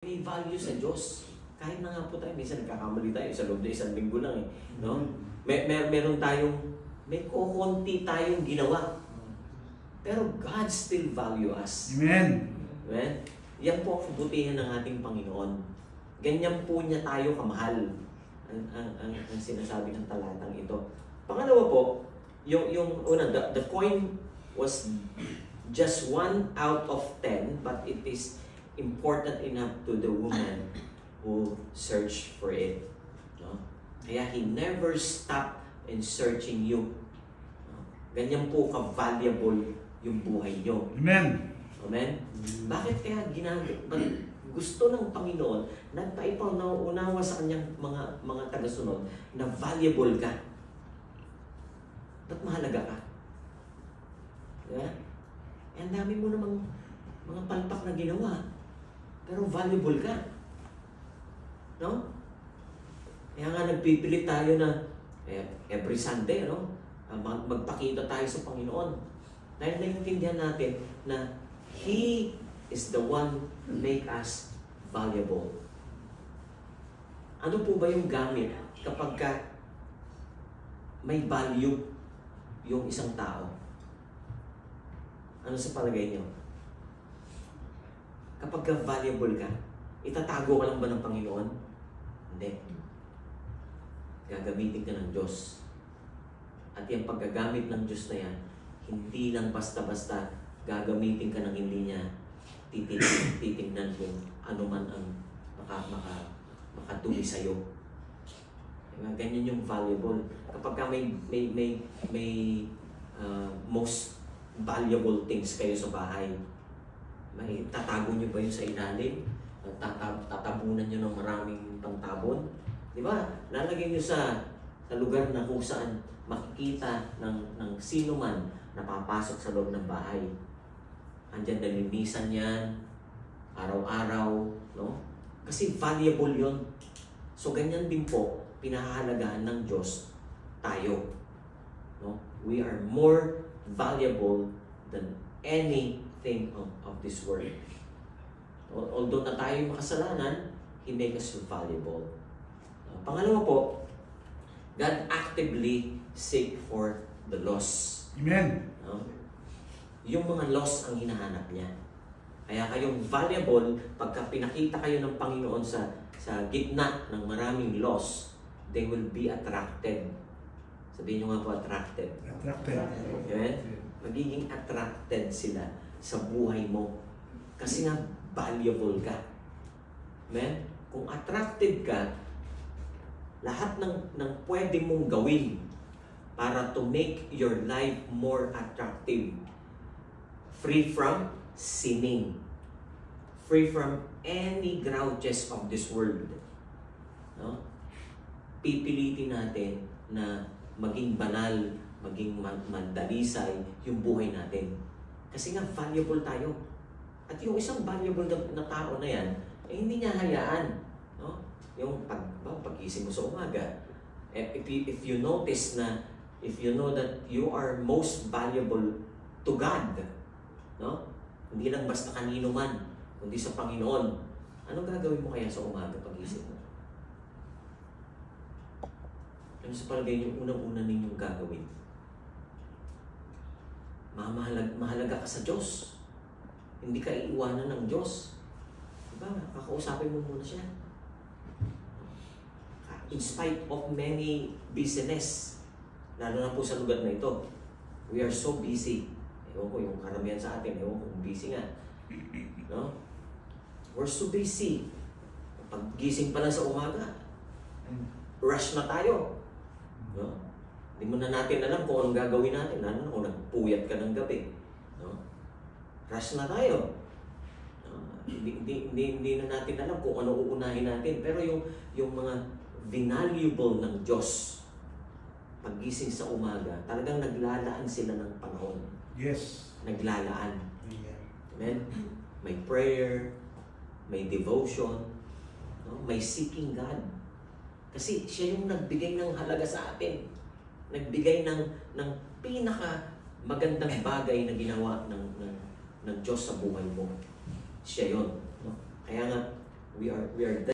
may value sa Diyos. Kahit na nga po tayo, minsan nagkakamali tayo sa loob na isang linggo lang eh. No? Meron tayong, may kukunti tayong ginawa. Pero God still value us. Amen. Amen? Yan po ang kabutihan ng ating Panginoon. Ganyan po niya tayo kamahal. Ang sinasabi ng talatang ito. Pangalawa po, yung una, the coin was just 1 out of 10, but it is important enough to the woman who searched for it. No? Kaya He never stopped in searching you. No? Ganyan po ka-valuable yung buhay nyo. Amen. Amen? Bakit kaya gusto ng Panginoon na nauunawa sa kanyang mga tagasunod na valuable ka? Ba't mahalaga ka? Yeah? Ang dami mo namang mga palpak na ginawa. Pero valuable ka. No? Kaya nga nagpipilit tayo na every Sunday, no? Magpakita tayo sa Panginoon. Dahil naiintindihan natin na He is the one who make us valuable. Ano po ba yung gamit kapag may value yung isang tao? Ano sa palagay niyo? Kapag valuable ka, itatago ka lang ba ng Panginoon? Hindi. Gagamitin ka ng Diyos. At yung paggagamit ng Diyos na yan, hindi lang basta-basta gagamitin ka ng hindi niya titignan kung ano man ang makatuli sa'yo. Ganyan yung valuable. Kapag may most valuable things kayo sa bahay, may tatago nyo ba yun sa ilalim? Tatabunan nyo ng maraming pangtabon? Di ba? Lalagay nyo sa lugar na kung saan makikita ng sino man na papasok sa loob ng bahay. Andyan nalinisan yan, araw-araw, no? Kasi valuable yun. So ganyan din po, pinahahalagahan ng Diyos tayo. No? We are more valuable than anything of this world. Although na tayo makasalanan, He make us valuable. Pangalawa po, God actively seek for the lost. Amen. Yung mga lost ang hinahanap niya. Kaya kayong valuable pagka pinakita kayo ng Panginoon sa gitna ng maraming lost, they will be attracted. Sabihin nyo nga po, attracted. Attracted. Okay? Magiging attracted sila sa buhay mo. Kasi nga, valuable ka. Amen? Kung attracted ka, lahat ng pwede mong gawin para to make your life more attractive. Free from sinning. Free from any grouches of this world. No? Pipilitin natin na maging banal, maging mandalisay yung buhay natin. Kasi nga valuable tayo. At yung isang valuable na tao na yan, hindi niya hayaan. No? Yung pagising mo sa umaga, if you notice na, if you know that you are most valuable to God, no? Hindi lang basta kanino man, kundi sa Panginoon, anong gagawin mo kaya sa umaga pagising mo? Ano sa palagay niyo unang-una ninyong gagawin? Mahalaga ka sa Diyos. Hindi ka iiwanan ng Diyos. Diba? Kakausapin mo muna siya. In spite of many business, lalo na po sa lugar na ito, we are so busy. Ewan ko, yung karamihan sa atin, ewan ko kung busy nga. No? We're so busy. Pag gising pa lang sa umaga, rush na tayo. No? Hindi mo na natin alam kung anong gagawin natin. Lalo na kung nagpuyat ka ng gabi. No? Rush na tayo. Hindi na natin alam kung ano uunahin natin. Pero yung mga valuable ng Diyos, paggising sa umaga, talagang naglalaan sila ng panahon. Yes. Naglalaan. Amen? May prayer, may devotion, no? May seeking God. Kasi siya yung nagbigay ng halaga sa atin. Nagbigay ng pinaka magandang bagay na ginawa ng Diyos sa buhay mo. Siya yun. No? Kaya nga, We are